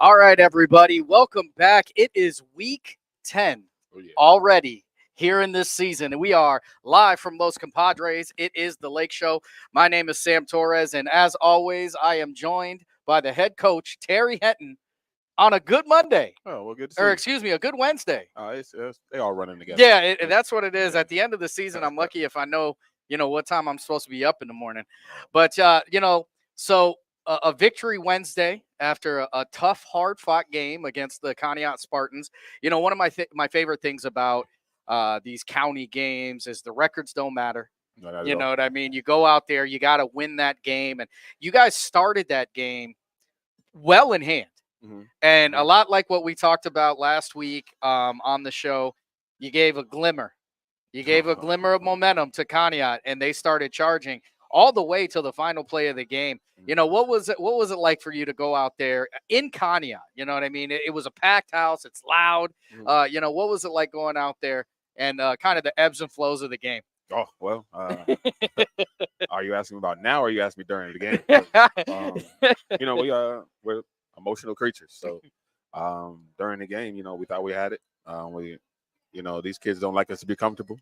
All right, everybody, welcome back. It is week 10 already here in this season, and we are live from Los Compadres. It is the Lake Show. My name is Sam Torres, and as always, I am joined by the head coach, Terry Henton, on a good Monday. Oh, well, good to see Or, you. excuse me, a good Wednesday. They all running together. Yeah, that's what it is. Yeah. At the end of the season, I'm lucky if I know, what time I'm supposed to be up in the morning. But, so a victory Wednesday after a tough, hard-fought game against the Conneaut Spartans. One of my favorite things about these county games is the records don't matter. No, not at You all. know what I mean? You go out there, you got to win that game. And you guys started that game well in hand. Mhm. And a lot like what we talked about last week on the show, you gave a glimmer. You gave a glimmer of momentum to Conneaut, and they started charging all the way to the final play of the game. What was it? What was it like for you to go out there in Conneaut? You know what I mean? It was a packed house. It's loud. What was it like going out there and kind of the ebbs and flows of the game? Oh, well, are you asking about now or are you asking me during the game? We're emotional creatures. So during the game, we thought we had it. These kids don't like us to be comfortable.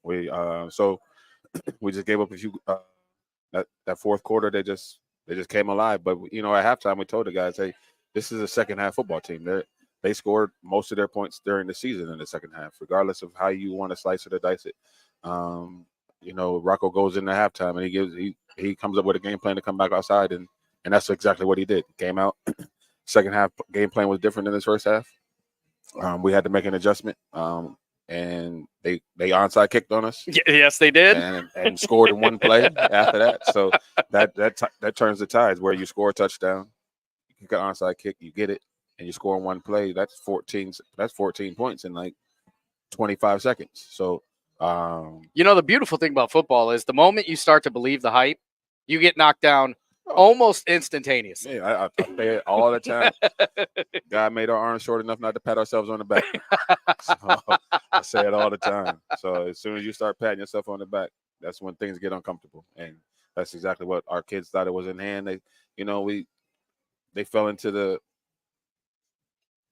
So we just gave up a few. That fourth quarter, they just came alive. But at halftime, we told the guys, "Hey, this is a second half football team. They scored most of their points during the season in the second half, regardless of how you want to slice it or dice it." Rocco goes into halftime and he comes up with a game plan to come back outside, and that's exactly what he did. Came out. Second half game plan was different than his first half. We had to make an adjustment, and they onside kicked on us. Yes, they did, and scored in one play after that. So that turns the tides. Where you score a touchdown, you kick an onside kick, you get it, and you score in one play. That's 14. That's 14 points in like 25 seconds. So the beautiful thing about football is the moment you start to believe the hype, you get knocked down almost instantaneously. Yeah, I say it all the time. God made our arms short enough not to pat ourselves on the back. So, I say it all the time. So as soon as you start patting yourself on the back, that's when things get uncomfortable. And that's exactly what our kids thought it was in hand. They fell into the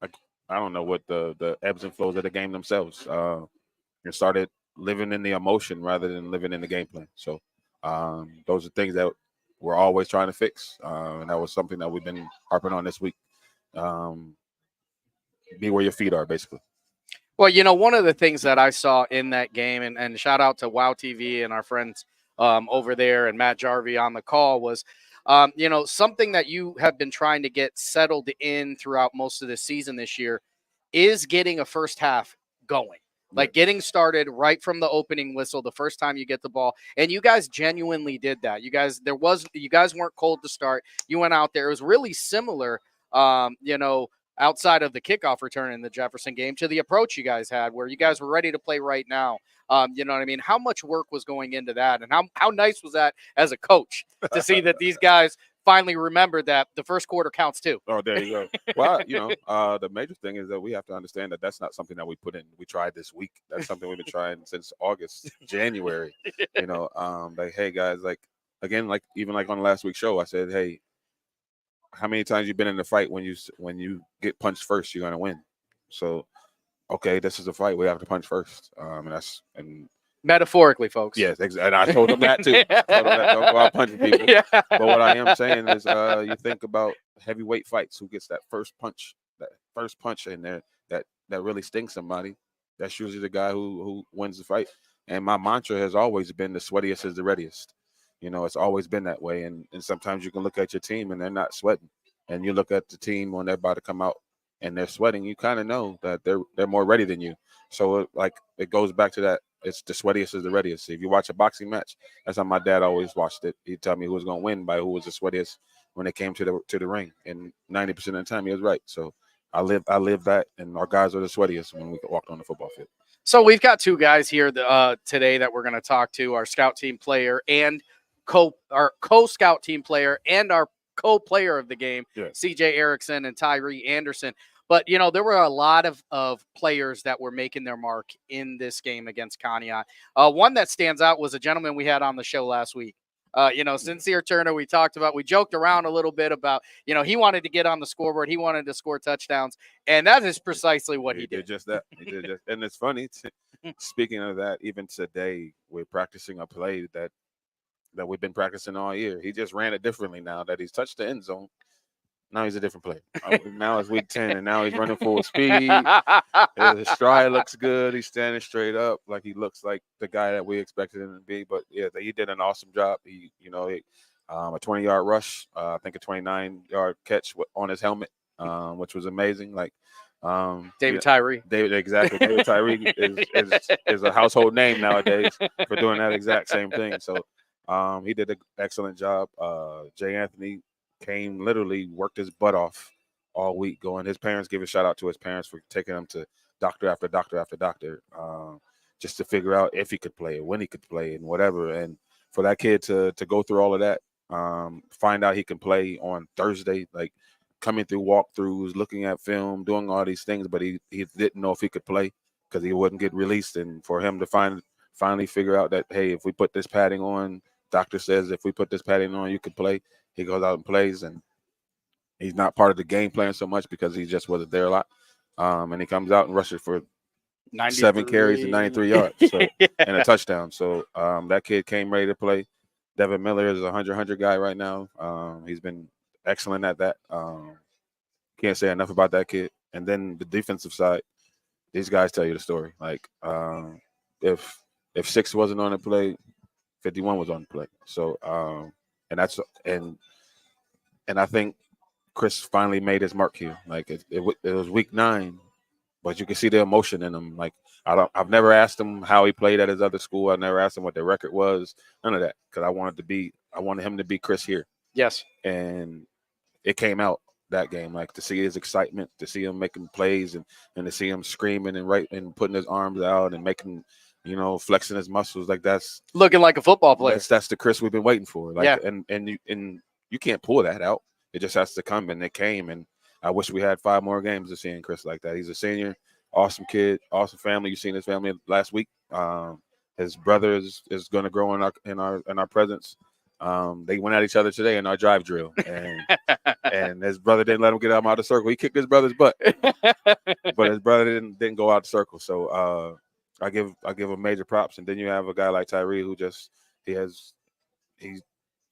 I don't know what the ebbs and flows of the game themselves. And started living in the emotion rather than living in the game plan. So those are things that we're always trying to fix. And that was something that we've been harping on this week. Be where your feet are, basically. Well, one of the things that I saw in that game, and shout out to WOW TV and our friends over there and Matt Jarvie on the call, was, something that you have been trying to get settled in throughout most of the season this year is getting a first half going. Like getting started right from the opening whistle, the first time you get the ball. And you guys genuinely did that. You guys weren't cold to start. You went out there. It was really similar, outside of the kickoff return in the Jefferson game to the approach you guys had where you guys were ready to play right now. You know what I mean? How much work was going into that? And how nice was that as a coach to see that these guys finally remembered that the first quarter counts too? Oh, there you go. Well, the major thing is that we have to understand that that's not something that we put in. We tried this week. That's something we've been trying since August, January. Like, hey guys, like again, like even like on last week's show, I said, hey, how many times you've been in a fight when you get punched first, you're gonna win. So, okay, this is a fight. We have to punch first, and metaphorically, folks. Yes, and I told them that too. I told them that, don't go out punching people. Yeah. But what I am saying is, you think about heavyweight fights. Who gets that first punch in there that really stings somebody? That's usually the guy who wins the fight. And my mantra has always been the sweatiest is the readiest. It's always been that way. And sometimes you can look at your team and they're not sweating, and you look at the team when they're about to come out and they're sweating. You kind of know that they're more ready than you. So it goes back to that. It's the sweatiest is the readiest. If you watch a boxing match, that's how my dad always watched it. He'd tell me who was going to win by who was the sweatiest when it came to the ring. And 90% of the time, he was right. So I live that, and our guys are the sweatiest when we walked on the football field. So we've got two guys here today that we're going to talk to: our scout team player and our co-scout team player and our co-player of the game, C.J. Erickson and Tyree Anderson. But, there were a lot of players that were making their mark in this game against Conneaut. One that stands out was a gentleman we had on the show last week, Sincere Turner, we talked about, we joked around a little bit about, he wanted to get on the scoreboard. He wanted to score touchdowns. And that is precisely what he did. Just that. He did just, and it's funny. Speaking of that, even today, we're practicing a play that we've been practicing all year. He just ran it differently now that he's touched the end zone. Now he's a different player. Now it's week 10, and now he's running full speed. His stride looks good. He's standing straight up, like he looks like the guy that we expected him to be. But yeah, he did an awesome job. A 20-yard rush, I think a 29-yard catch on his helmet, which was amazing. Like David Tyree. Exactly. David Tyree is a household name nowadays for doing that exact same thing. So he did an excellent job. Jay Anthony came, literally worked his butt off all week going. His parents, give a shout out to his parents for taking him to doctor after doctor after doctor, just to figure out if he could play, when he could play, and whatever. And for that kid to go through all of that, find out he can play on Thursday, like coming through walkthroughs, looking at film, doing all these things, but he didn't know if he could play because he wouldn't get released. And for him to finally figure out that, hey, if we put this padding on, doctor says if we put this padding on, you could play. He goes out and plays, and he's not part of the game plan so much because he just wasn't there a lot. And he comes out and rushes for 7 carries and 93 yards and a touchdown. So that kid came ready to play. Devin Miller is a 100 guy right now. He's been excellent at that. Can't say enough about that kid. And then the defensive side, these guys tell you the story. Like if 6 wasn't on the play, 51 was on the play. So and I think Chris finally made his mark here. Like it was week 9, but you can see the emotion in him. Like I've never asked him how he played at his other school. I never asked him what their record was. None of that, because I wanted him to be Chris here. Yes, and it came out that game. Like to see his excitement, to see him making plays, and to see him screaming and putting his arms out and making, flexing his muscles. Like that's looking like a football player. That's the Chris we've been waiting for. Like, yeah. And you can't pull that out. It just has to come, and it came. And I wish we had 5 more games of seeing Chris like that. He's a senior, awesome kid, awesome family. You've seen his family last week. His brother is going to grow in our presence. They went at each other today in our drive drill, and his brother didn't let him get him out of the circle. He kicked his brother's butt, but his brother didn't go out the circle. So I give him major props. And then you have a guy like Tyree who he's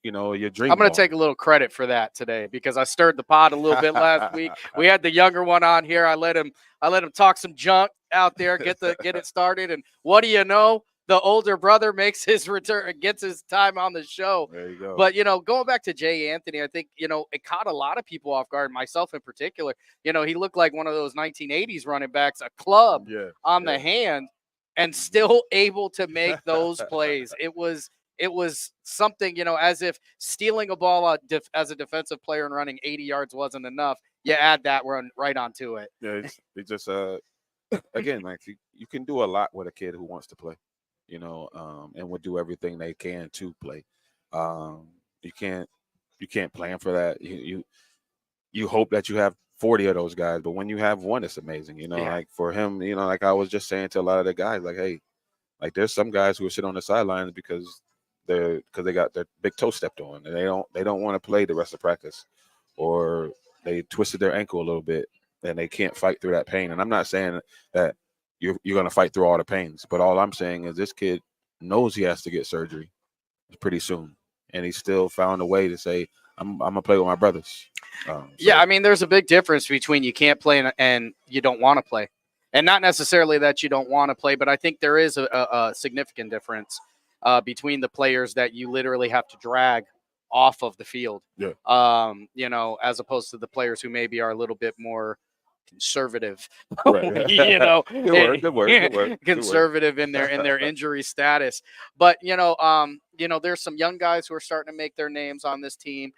your dream. I'm going to take a little credit for that today because I stirred the pot a little bit last week. We had the younger one on here. I let him talk some junk out there, get it started. And what do you know? The older brother makes his return, gets his time on the show. There you go. But, going back to Jay Anthony, I think, it caught a lot of people off guard, myself in particular. He looked like one of those 1980s running backs, a club on the hand, and still able to make those plays. It was something, as if stealing a ball as a defensive player and running 80 yards wasn't enough. You add that run right onto it. Yeah, it's just again, like you can do a lot with a kid who wants to play, and would do everything they can to play. You can't plan for that. You hope that you have 40 of those guys, but when you have one, it's amazing. Like for him, like I was just saying to a lot of the guys, like, hey, like there's some guys who sit on the sidelines because they got their big toe stepped on, and they don't want to play the rest of practice, or they twisted their ankle a little bit and they can't fight through that pain. And I'm not saying that you're going to fight through all the pains, but all I'm saying is this kid knows he has to get surgery pretty soon, and he still found a way to say, I'm gonna play with my brothers. Yeah, I mean, there's a big difference between you can't play and you don't want to play, and not necessarily that you don't want to play, but I think there is a significant difference between the players that you literally have to drag off of the field, as opposed to the players who maybe are a little bit more conservative, right. Good word. Conservative in their injury status. But there's some young guys who are starting to make their names on this team.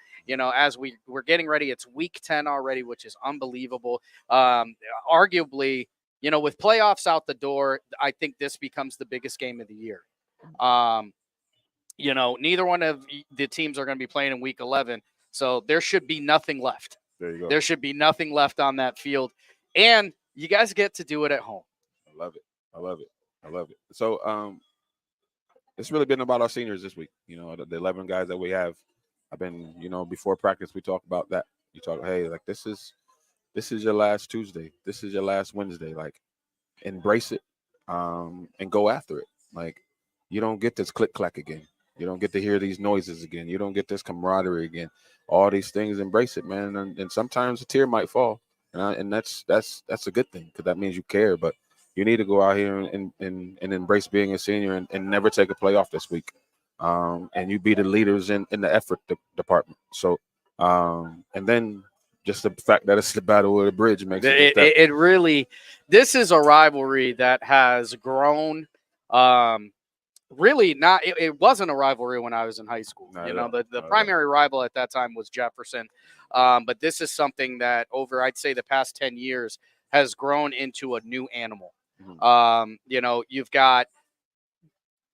As we're getting ready, it's week 10 already, which is unbelievable. Arguably, with playoffs out the door, I think this becomes the biggest game of the year. Neither one of the teams are going to be playing in week 11, so there should be nothing left. There you go. There should be nothing left on that field, and you guys get to do it at home. I love it. So, it's really been about our seniors this week. The 11 guys that we have. I've been, before practice, we talk about that. You talk, hey, like this is your last Tuesday. This is your last Wednesday. Like, embrace it, and go after it. Like, you don't get this click clack again. You don't get to hear these noises again. You don't get this camaraderie again. All these things, embrace it, man. And sometimes a tear might fall, and that's a good thing, because that means you care. But you need to go out here and embrace being a senior, and never take a play off this week. And you be the leaders in the effort department. So, and then just the fact that it's the battle of the bridge makes it really. This is a rivalry that has grown. Really not. It wasn't a rivalry when I was in high school. The primary rival at that time was Jefferson. But this is something that over, I'd say, the past 10 years has grown into a new animal. Mm-hmm. You've got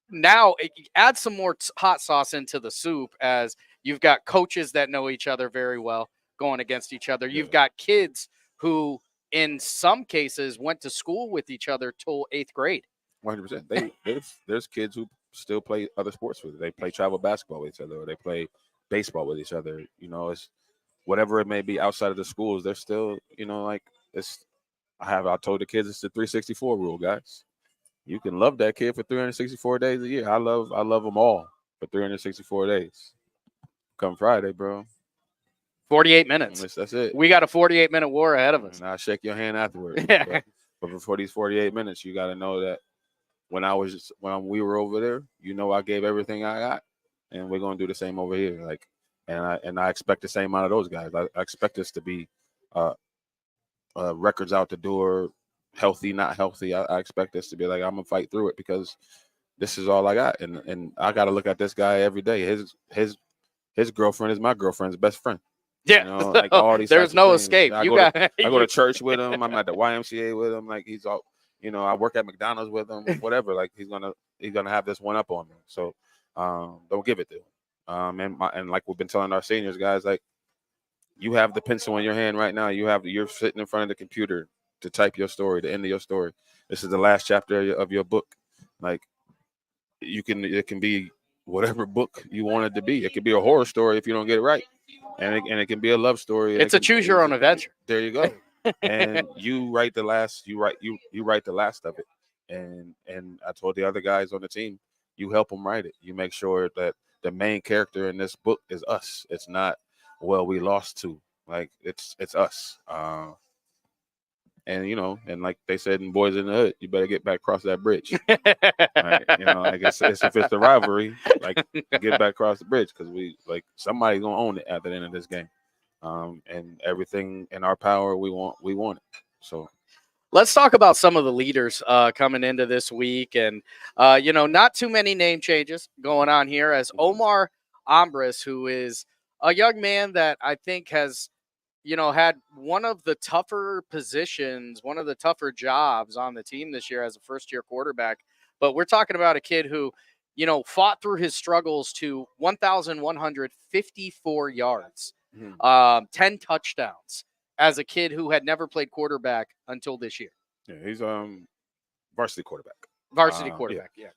now add some more hot sauce into the soup, as you've got coaches that know each other very well going against each other. You've got kids who, in some cases, went to school with each other till 8th grade. 100%. There's kids who still play other sports with it. They play travel basketball with each other, or they play baseball with each other. It's whatever it may be outside of the schools. They're still, like it's. I told the kids it's the 364 rule, guys. You can love that kid for 364 days a year. I love them all for 364 days. Come Friday, bro. 48 minutes. That's it. We got a 48-minute war ahead of us. And I'll shake your hand afterwards. But before these 48 minutes, you got to know that when we were over there, I gave everything I got, and we're gonna do the same over here. Like, and I expect the same out of those guys. I expect us to be records out the door, healthy, not healthy. I expect us to be like, I'm gonna fight through it, because this is all I got, and I got to look at this guy every day. His girlfriend is my girlfriend's best friend. Yeah, like all these. There's no escape. I go to church with him. I'm at the YMCA with him. Like, he's all. I work at McDonald's with him. Whatever. Like, he's gonna have this one up on me. So, don't give it to him. And like we've been telling our seniors, guys, like, you have the pencil in your hand right now. You're sitting in front of the computer to type your story, the end of your story. This is the last chapter of your book. Like, it can be whatever book you want it to be. It could be a horror story if you don't get it right, and it can be a love story. It's a choose your own adventure. There you go. And you write the last. You write the last of it. And I told the other guys on the team, you help them write it. You make sure that the main character in this book is us. It's not, well, we lost to. Like, it's us. And and like they said in Boys in the Hood, you better get back across that bridge. Right? Like, it's if it's the rivalry, like, get back across the bridge, because somebody's gonna own it at the end of this game. And everything in our power, we want it. So let's talk about some of the leaders coming into this week, and not too many name changes going on here, as Omar Ambris, who is a young man that I think has had one of the tougher positions, one of the tougher jobs on the team this year as a first-year quarterback. But we're talking about a kid who, fought through his struggles to 1,154 yards, 10 touchdowns, as a kid who had never played quarterback until this year. Yeah, he's varsity quarterback. Yeah.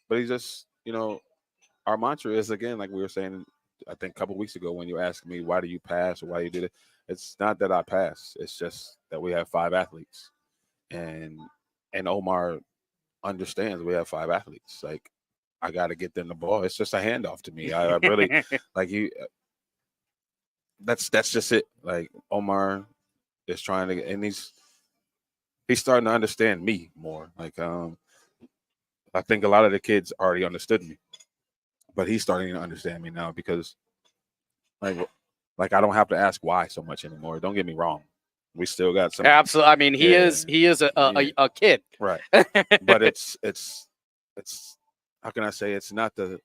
But he's just, our mantra is, again, like we were saying, I think a couple of weeks ago, when you asked me, why do you pass or why you did it? It's not that I pass. It's just that we have 5 athletes, and Omar understands we have 5 athletes. Like, I got to get them the ball. It's just a handoff to me. I really like you. That's just it. Like, Omar is trying to, and he's starting to understand me more. Like, I think a lot of the kids already understood me, but he's starting to understand me now, because like I don't have to ask why so much anymore. Don't get me wrong. We still got some. Absolutely. I mean, he is a kid. Right. But it's how can I say, it's not the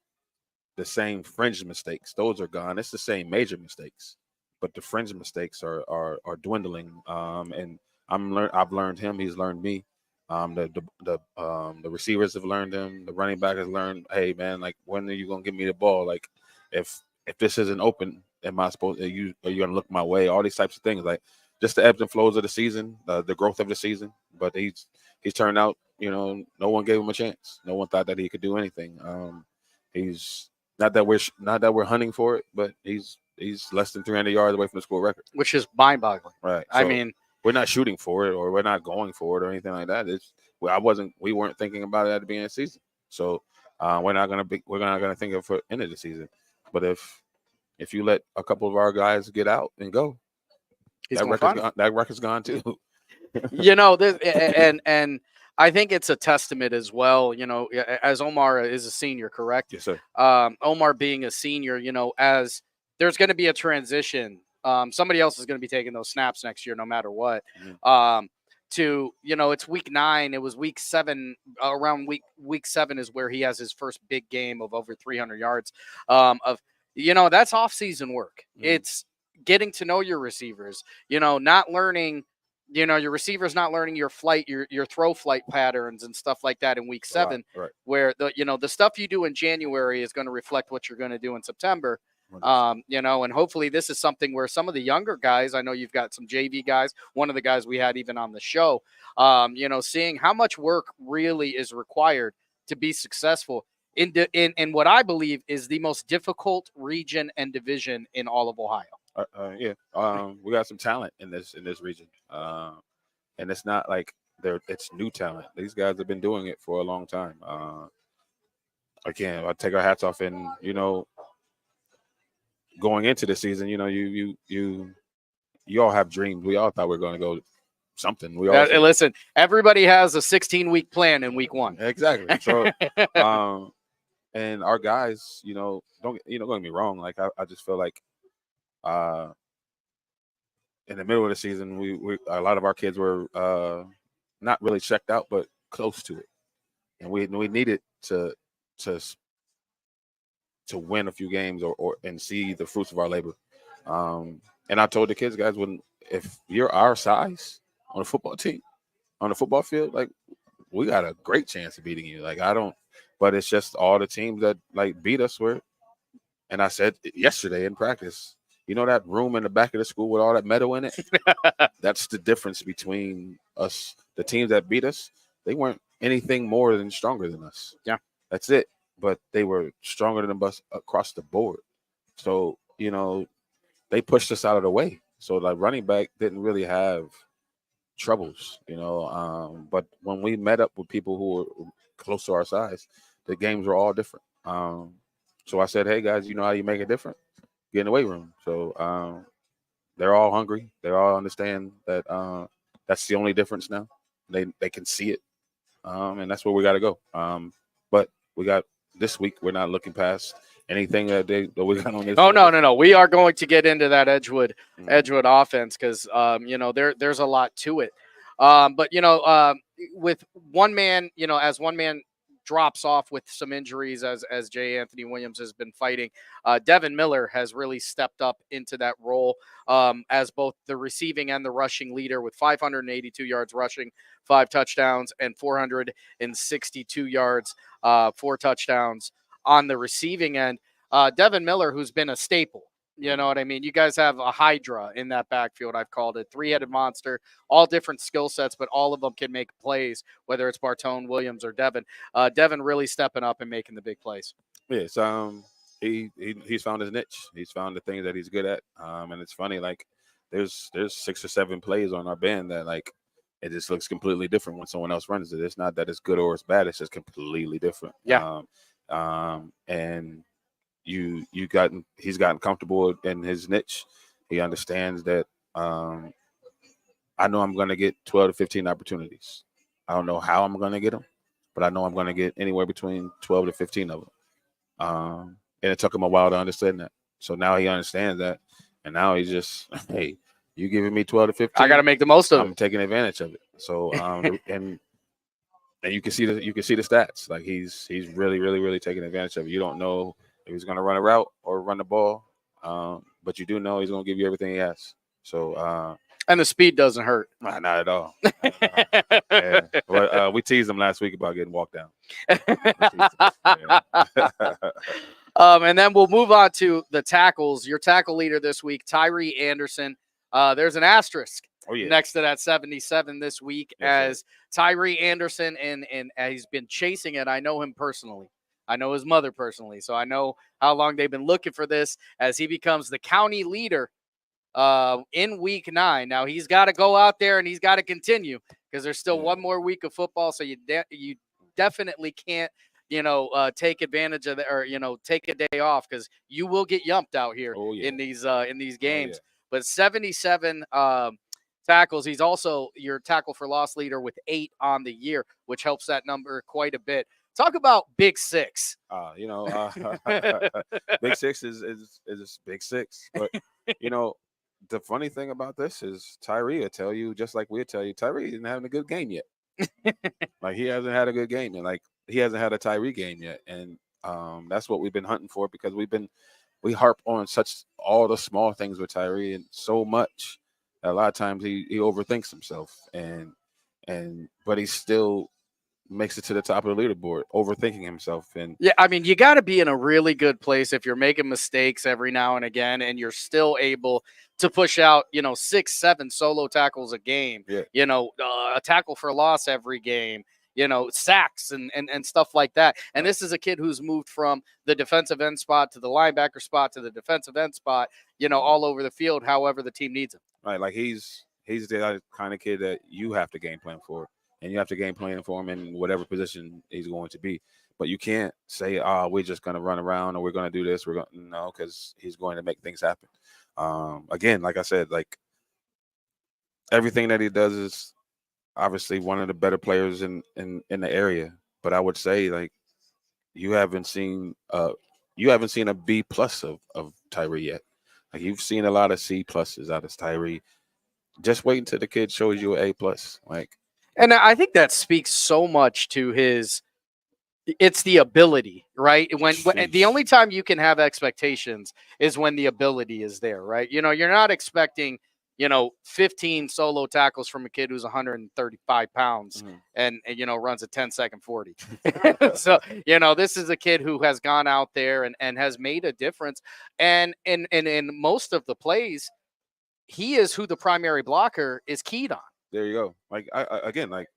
same fringe mistakes. Those are gone. It's the same major mistakes, but the fringe mistakes are dwindling. And I've learned him. He's learned me. The receivers have learned him. The running back has learned, hey man, like, when are you gonna give me the ball? Like, if this isn't open, am I supposed? Are you gonna look my way? All these types of things. Like, just the ebbs and flows of the season, the growth of the season. But he's turned out. No one gave him a chance. No one thought that he could do anything. He's not that we're hunting for it, but he's less than 300 yards away from the school record, which is mind-boggling. Right. I mean, we're not shooting for it, or we're not going for it, or anything like that. We weren't thinking about it at the beginning of the season. So we're not gonna think of it for the end of the season. But if you let a couple of our guys get out and go, that record's gone too. And I think it's a testament as well, as Omar is a senior, correct? Yes, sir. Omar being a senior, as there's going to be a transition. Somebody else is going to be taking those snaps next year, no matter what. Mm-hmm. It's week 9. It was week 7. Around week 7 is where he has his first big game of over 300 yards. That's off-season work. Mm-hmm. It's getting to know your receivers. Not learning. Your receivers not learning your flight, your throw flight patterns and stuff like that in week 7, right. Where the stuff you do in January is going to reflect what you're going to do in September. And hopefully this is something where some of the younger guys, I know you've got some JV guys, one of the guys we had even on the show, seeing how much work really is required to be successful in what I believe is the most difficult region and division in all of Ohio. We got some talent in this region, and it's not like it's new talent. These guys have been doing it for a long time. Again, I take our hats off, and going into the season, you all have dreams. We all thought we were going to go something. Listen, everybody has a 16-week plan in week 1. Exactly. So, and our guys, don't get me wrong. Like I just feel like. In the middle of the season, we a lot of our kids were not really checked out, but close to it, and we needed to win a few games and see the fruits of our labor. And I told the kids, guys, if you're our size on a football team, on the football field, like we got a great chance of beating you. Like but it's just all the teams that like beat us were. And I said yesterday in practice. That room in the back of the school with all that metal in it? That's the difference between us. The teams that beat us, they weren't anything more than stronger than us. Yeah. That's it. But they were stronger than us across the board. So, they pushed us out of the way. So, like, running back didn't really have troubles, But when we met up with people who were close to our size, the games were all different. So I said, hey, guys, you know how you make it different? Get in the weight room. So they're all hungry. They all understand that that's the only difference now. They can see it, and that's where we got to go. But we got this week. We're not looking past anything that we got on this. Oh no. We are going to get into that Edgewood offense because there's a lot to it. But with one man, as one man drops off with some injuries as J. Anthony Williams has been fighting. Devin Miller has really stepped up into that role as both the receiving and the rushing leader with 582 yards rushing, 5 touchdowns, and 462 yards, 4 touchdowns on the receiving end. Devin Miller, who's been a staple. You know what I mean? You guys have a hydra in that backfield, I've called it. 3-headed monster, all different skill sets, but all of them can make plays, whether it's Bartone, Williams, or Devin. Devin really stepping up and making the big plays. Yes, he's found his niche. He's found the things that he's good at. And it's funny, like, there's 6 or 7 plays on our band that, like, it just looks completely different when someone else runs it. It's not that it's good or it's bad. It's just completely different. Yeah. And he's gotten comfortable in his niche. He understands that I know I'm going to get 12 to 15 opportunities. I don't know how I'm going to get them, but I know I'm going to get anywhere between 12 to 15 of them. And it took him a while to understand that. So now he understands that, and now he's just, hey, you giving me 12 to 15? I got to make the most of it. I'm taking advantage of it. So and you can see the stats. Like he's really, really, really taking advantage of it. You don't know if he's going to run a route or run the ball, but you do know he's going to give you everything he has. So and the speed doesn't hurt. Not at all. Yeah. Well, we teased him last week about getting walked down. And then we'll move on to the tackles. Your tackle leader this week, Tyree Anderson. There's an asterisk Oh yeah. next to that 77 this week, Yes, sir. as Tyree Anderson, and he's been chasing it. I know him personally. I know his mother personally, so I know how long they've been looking for this, as he becomes the county leader in week 9. Now he's got to go out there and he's got to continue, because there's still one more week of football. So you definitely can't, take advantage of or, take a day off, because you will get yumped out here Oh yeah. in these Oh games. yeah. But 77 tackles. He's also your tackle for loss leader with 8 on the year, which helps that number quite a bit. Talk about Big Six. Big Six is Big Six. But the funny thing about this is Tyree will tell you, just like we'll tell you, Tyree isn't having a good game yet. Like, he hasn't had a good game yet. Like, he hasn't had a Tyree game yet, and that's what we've been hunting for, because we harp on all the small things with Tyree, and so much that a lot of times he overthinks himself, but he still makes it to the top of the leaderboard, overthinking himself. And yeah, I mean, you got to be in a really good place if you're making mistakes every now and again, and you're still able to push out, 6, 7 solo tackles a game, yeah. A tackle for loss every game, sacks and stuff like that. And this is a kid who's moved from the defensive end spot to the linebacker spot to the defensive end spot, all over the field, however the team needs him. Right, like he's the kind of kid that you have to game plan for, and you have to game plan for him in whatever position he's going to be. But you can't say, "Oh, we're just going to run around, or we're going to do this." No, because he's going to make things happen. Again, like I said, like, everything that he does is obviously one of the better players in the area. But I would say, like, you haven't seen a B plus of Tyree yet. Like, you've seen a lot of C pluses out of Tyree. Just wait until the kid shows you an A plus. Like, And I think that speaks so much to it's the ability, right? When the only time you can have expectations is when the ability is there, right? You're not expecting, 15 solo tackles from a kid who's 135 pounds and runs a 10-second 40. So, this is a kid who has gone out there and has made a difference. And in most of the plays, he is who the primary blocker is keyed on. there you go. Like, again, like,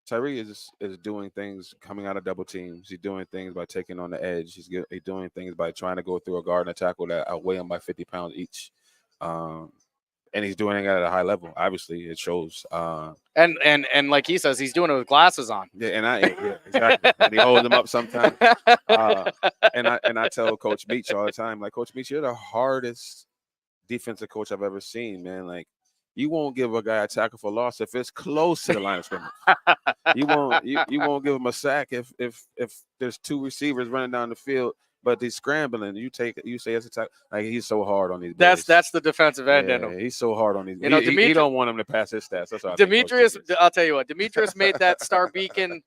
Tyree is doing things coming out of double teams. He's doing things by taking on the edge. He's doing things by trying to go through a guard and a tackle that outweigh him by 50 pounds each. And he's doing it at a high level. Obviously, it shows. And like he says, he's doing it with glasses on. Yeah, exactly. And he holds them up sometimes. And I tell Coach Beach all the time, like, Coach Beach, you're the hardest defensive coach I've ever seen, man. Like, you won't give a guy a tackle for loss if it's close to the line of scrimmage. You won't give him a sack if there's 2 receivers running down the field, but he's scrambling. You say it's a tackle. Like, he's so hard on these boys. That's the defensive end in him. He's so hard on these. He don't want him to pass his stats. That's what Demetrius. I'll tell you what. Demetrius made that Star Beacon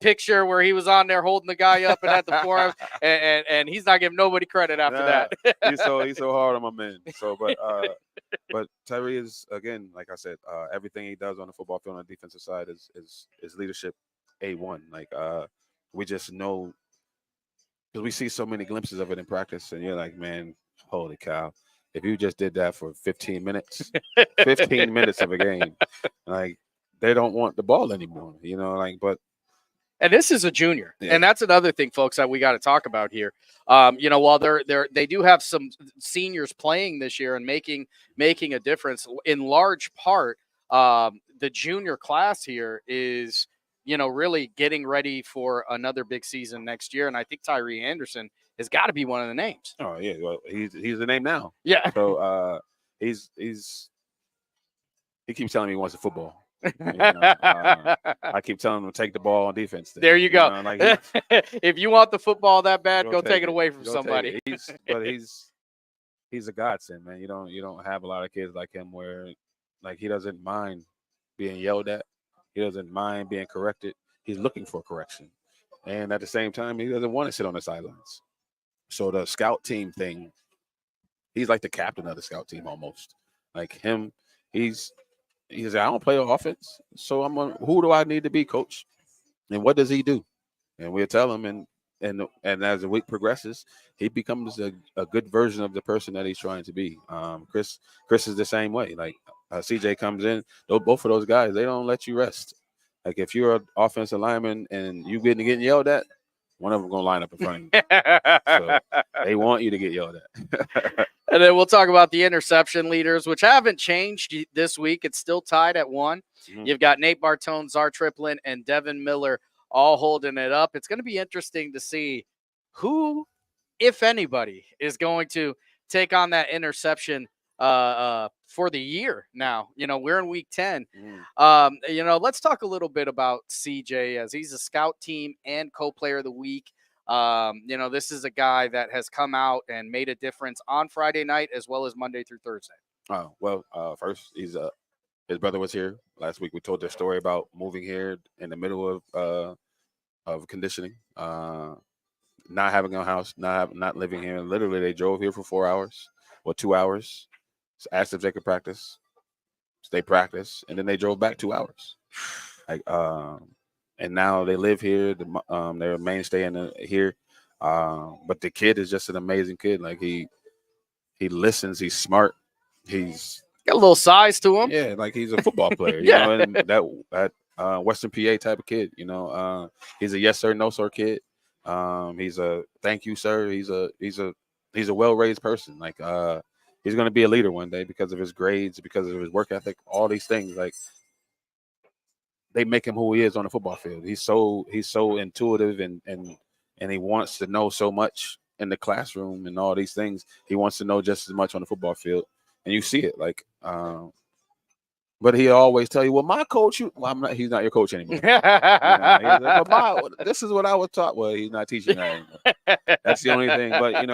picture where he was on there holding the guy up and at the forearm, and he's not giving nobody credit after that. he's so hard on my man. So, but Tyree is, again, like I said, everything he does on the football field on the defensive side is leadership A1. Like, we just know, because we see so many glimpses of it in practice, and you're like, man, holy cow. If you just did that for 15 minutes, 15 minutes of a game, like, they don't want the ball anymore, but. And this is a junior, and that's another thing, folks, that we got to talk about here. While they do have some seniors playing this year and making a difference, in large part, the junior class here is, really getting ready for another big season next year. And I think Tyree Anderson has got to be one of the names. Oh yeah, well, he's the name now. Yeah. So he keeps telling me he wants the football. I keep telling him to take the ball on defense. There you go. If you want the football that bad, go take it away from somebody. He's a godsend, man. You don't have a lot of kids like him where, like, he doesn't mind being yelled at. He doesn't mind being corrected. He's looking for correction, and at the same time, he doesn't want to sit on the sidelines. So the scout team thing, he's like the captain of the scout team almost. Like him, he's like, I don't play offense, so who do I need to be, coach? And what does he do? And we'll tell him, and and as the week progresses, he becomes a good version of the person that he's trying to be. Chris is the same way. Like CJ comes in, both of those guys, they don't let you rest. Like if you're an offensive lineman and you getting yelled at, one of them gonna line up in front of you. So they want you to get yelled at. And then we'll talk about the interception leaders, which haven't changed this week. It's still tied at 1. Mm-hmm. You've got Nate Bartone, Czar Triplin, and Devin Miller all holding it up. It's going to be interesting to see who, if anybody, is going to take on that interception for the year now. We're in week 10. Let's talk a little bit about CJ, as he's a scout team and co-player of the week. This is a guy that has come out and made a difference on Friday night as well as Monday through Thursday. Oh, well, first, his brother was here last week. We told their story about moving here in the middle of conditioning, not having a house, not living here. Literally, they drove here for 4 hours or 2 hours, asked if they could practice. They practiced, and then they drove back 2 hours. And now they live here. They're a mainstay here. But the kid is just an amazing kid. Like he listens. He's smart. He's got a little size to him. Yeah, like he's a football player. You know, and that Western PA type of kid. He's a yes sir, no sir kid. He's a thank you sir. He's a well-raised person. Like he's going to be a leader one day because of his grades, because of his work ethic, all these things. Like they make him who he is on the football field. He's so intuitive and he wants to know so much in the classroom and all these things. He wants to know just as much on the football field, and you see it. Like, but he always tell you, "Well, my coach, he's not your coach anymore." He's like, well, this is what I was taught. Well, he's not teaching that anymore. That's the only thing. But and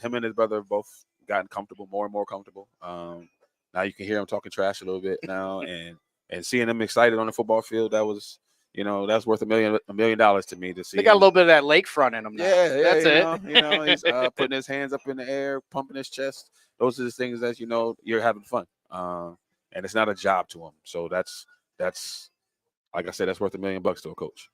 him and his brother have both gotten comfortable, more and more comfortable. Now you can hear him talking trash a little bit now, and seeing them excited on the football field, that was, that's worth $1 million to me to see. They got a little bit of that lakefront in him now. Yeah, that's it. He's putting his hands up in the air, pumping his chest. Those are the things that you're having fun, and it's not a job to him. So that's like I said, that's worth $1 million to a coach.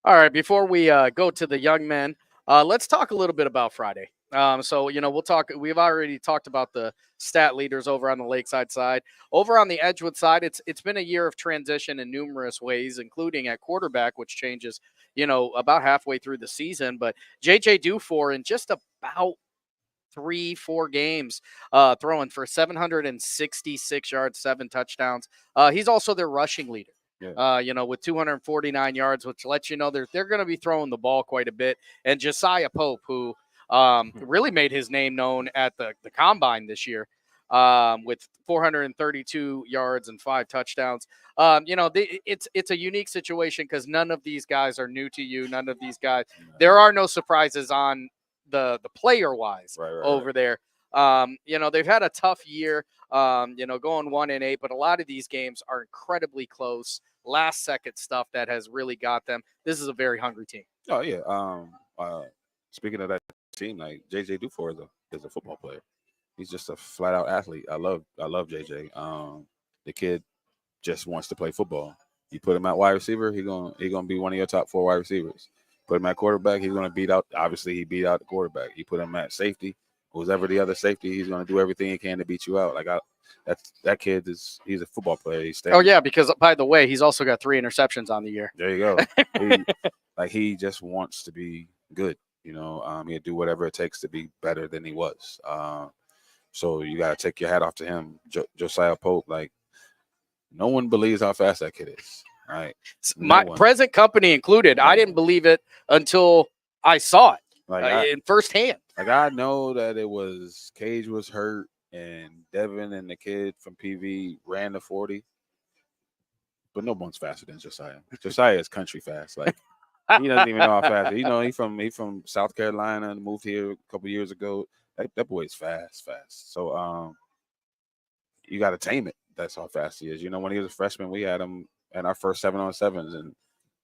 All right, before we go to the young men, let's talk a little bit about Friday. We'll talk. We've already talked about the stat leaders over on the Lakeside side. Over on the Edgewood side, it's been a year of transition in numerous ways, including at quarterback, which changes, about halfway through the season. But JJ Dufour in just about 3-4 games, throwing for 766 yards, 7 touchdowns. He's also their rushing leader. Yeah. With 249 yards, which lets you know they're going to be throwing the ball quite a bit. And Josiah Pope, who really made his name known at the combine this year, with 432 yards and 5 touchdowns. It's a unique situation because none of these guys are new to you. None of these guys, there are no surprises on the player wise over there. They've had a tough year, going 1-8, but a lot of these games are incredibly close, last second stuff that has really got them. This is a very hungry team. Oh yeah. Speaking of that team, like JJ Dufour is a football player. He's just a flat out athlete. I love JJ. The kid just wants to play football. You put him at wide receiver, he's gonna be one of your top 4 wide receivers. Put him at quarterback, he's gonna beat out. Obviously, he beat out the quarterback. You put him at safety, who's ever the other safety, he's gonna do everything he can to beat you out. Like that kid he's a football player. Oh yeah, because by the way, he's also got 3 interceptions on the year. There you go. He just wants to be good. He'll do whatever it takes to be better than he was. So you got to take your hat off to him. Josiah Pope, like, no one believes how fast that kid is. Right? My present company included. I didn't believe it until I saw it in firsthand. Like, I know that it was Cage was hurt and Devin and the kid from PV ran the 40, but no one's faster than Josiah. Josiah is country fast. Like, he doesn't even know how fast. He from South Carolina and moved here a couple years ago. That boy's fast. So you got to tame it. That's how fast he is. When he was a freshman, we had him in our first 7-on-7s, and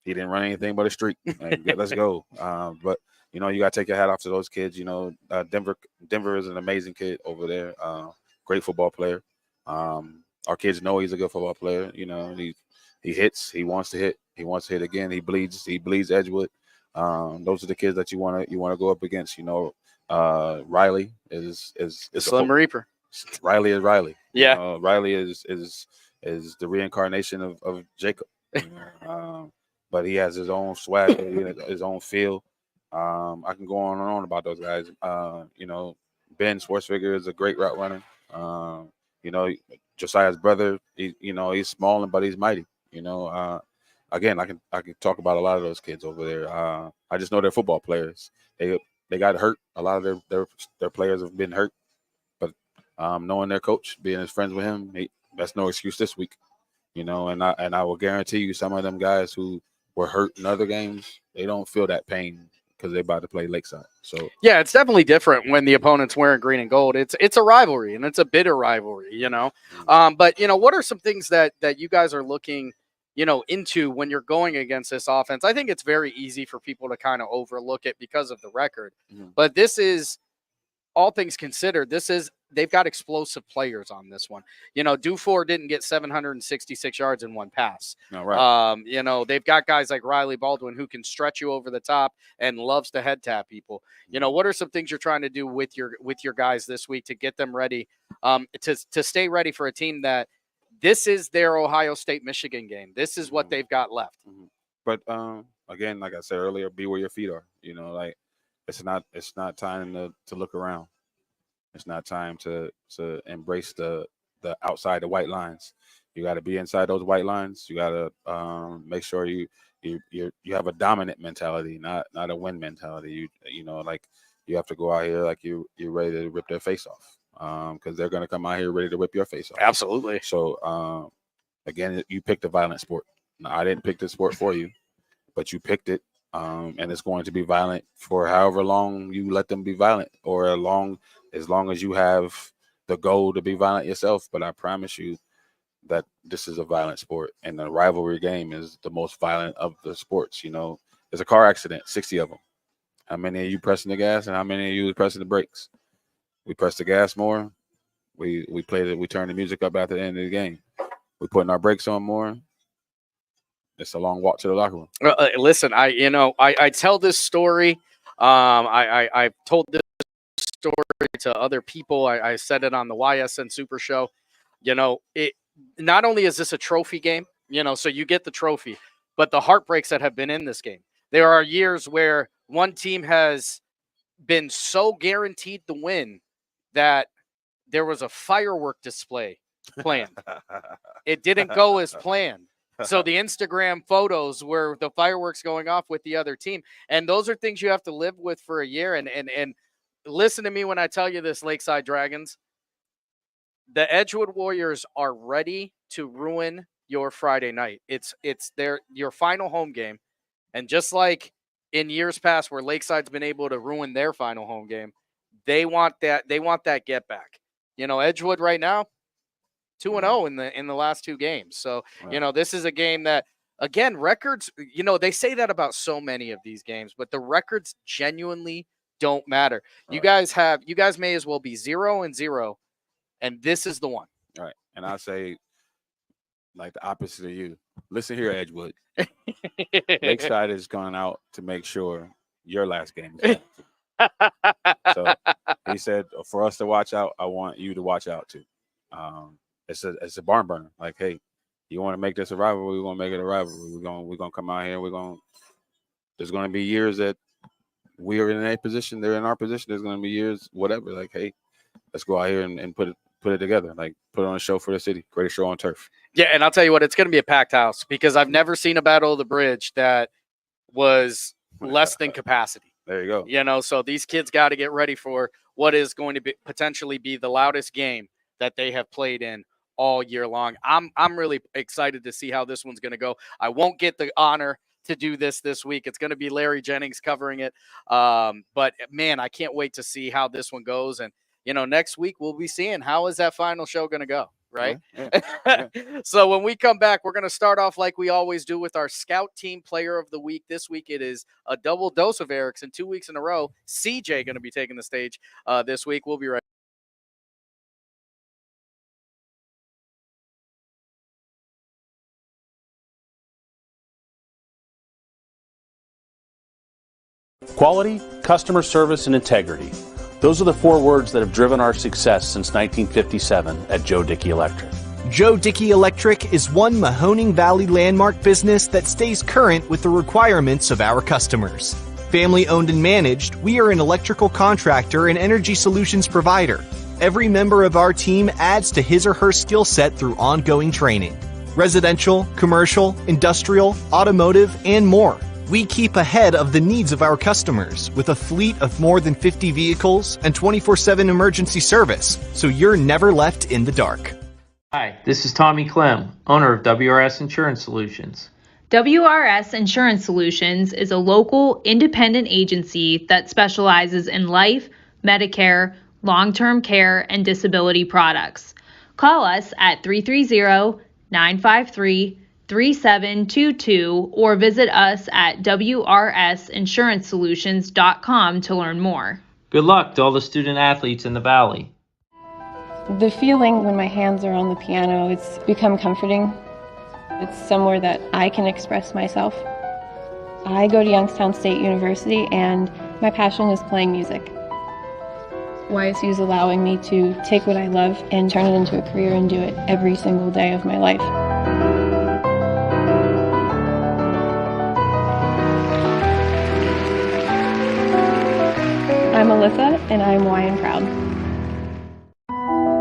he didn't run anything but a streak. Like, let's go. But you got to take your hat off to those kids. Denver is an amazing kid over there. Great football player. Our kids know he's a good football player. He He hits. He wants to hit. He wants to hit again. He bleeds. He bleeds Edgewood. Those are the kids that you want to go up against. Riley is the Slim Reaper. Riley is Riley. Yeah. Riley is the reincarnation of Jacob. But he has his own swag, his own feel. I can go on and on about those guys. Ben Schwartzfigger is a great route runner. Josiah's brother, he's small but he's mighty. Again, I can talk about a lot of those kids over there. I just know they're football players. They got hurt. A lot of their players have been hurt. But knowing their coach, being as friends with him, that's no excuse this week. And I will guarantee you, some of them guys who were hurt in other games, they don't feel that pain because they're about to play Lakeside. So yeah, it's definitely different when the opponent's wearing green and gold. It's a rivalry, and it's a bitter rivalry, But what are some things that you guys are looking, into when you're going against this offense? I think it's very easy for people to kind of overlook it because of the record. Mm-hmm. But this is, all things considered, they've got explosive players on this one. Dufour didn't get 766 yards in one pass. No, right. They've got guys like Riley Baldwin who can stretch you over the top and loves to head tap people. What are some things you're trying to do with your guys this week to get them ready, to stay ready for a team that this is their Ohio State Michigan game. This is what they've got left. Mm-hmm. But again, like I said earlier, be where your feet are. It's not time to look around. It's not time to embrace the outside the white lines. You got to be inside those white lines. You got to make sure you have a dominant mentality, not a win mentality. You have to go out here like you're ready to rip their face off, because they're going to come out here ready to rip your face off. Absolutely. So again, you picked a violent sport. Now, I didn't pick the sport for you, but you picked it. And it's going to be violent for however long you let them be violent, or as long as you have the goal to be violent yourself. But I promise you that this is a violent sport, and the rivalry game is the most violent of the sports. There's a car accident, 60 of them. How many of you pressing the gas, and how many of you pressing the brakes? We press the gas more. We played it. We turn the music up at the end of the game. We putting our brakes on more. It's a long walk to the locker room. Listen, I tell this story. I've told this story to other people. I said it on the YSN Super Show. It not only is this a trophy game, so you get the trophy, but the heartbreaks that have been in this game. There are years where one team has been so guaranteed to win that there was a firework display planned. It didn't go as planned. So the Instagram photos were the fireworks going off with the other team. And those are things you have to live with for a year. And listen to me when I tell you this, Lakeside Dragons. The Edgewood Warriors are ready to ruin your Friday night. It's your final home game. And just like in years past where Lakeside's been able to ruin their final home game, they want that get back. Edgewood right now, 2-0 in the last two games. So, this is a game that, again, records, they say that about so many of these games, but the records genuinely don't matter. You guys may as well be 0-0, and this is the one. All right. And I say, like the opposite of you. Listen here, Edgewood. Lakeside is going out to make sure your last game is So he said, for us to watch out, I want you to watch out too. It's a barn burner. Like, hey, you want to make this a rivalry? We're gonna make it a rivalry. We're gonna come out here. There's gonna be years that we are in a position. They're in our position. There's gonna be years, whatever. Like, hey, let's go out here and put it together. Like, put on a show for the city. Greatest show on turf. Yeah, and I'll tell you what, it's gonna be a packed house because I've never seen a Battle of the Bridge that was less than capacity. There you go. So these kids got to get ready for what is going to potentially be the loudest game that they have played in all year long. I'm really excited to see how this one's going to go. I won't get the honor to do this week. It's going to be Larry Jennings covering it. But man, I can't wait to see how this one goes. And, next week we'll be seeing how is that final show going to go. Right. Yeah. So when we come back, we're going to start off like we always do with our Scout Team Player of the Week. This week it is a double dose of Erickson, 2 weeks in a row. CJ going to be taking the stage this week. We'll be right back. Quality, customer service, and integrity. Those are the 4 words that have driven our success since 1957 at Joe Dickey Electric. Joe Dickey Electric is one Mahoning Valley landmark business that stays current with the requirements of our customers. Family owned and managed, we are an electrical contractor and energy solutions provider. Every member of our team adds to his or her skill set through ongoing training. Residential, commercial, industrial, automotive, and more. We keep ahead of the needs of our customers with a fleet of more than 50 vehicles and 24/7 emergency service, so you're never left in the dark. Hi, this is Tommy Clem, owner of WRS Insurance Solutions. WRS Insurance Solutions is a local, independent agency that specializes in life, Medicare, long-term care, and disability products. Call us at 330-953-3722 or visit us at wrsinsuranceSolutions.com to learn more. Good luck to all the student athletes in the Valley. The feeling when my hands are on the piano, it's become comforting. It's somewhere that I can express myself. I go to Youngstown State University and my passion is playing music. YSU is allowing me to take what I love and turn it into a career and do it every single day of my life. I'm Alyssa and I'm Hawaiian proud.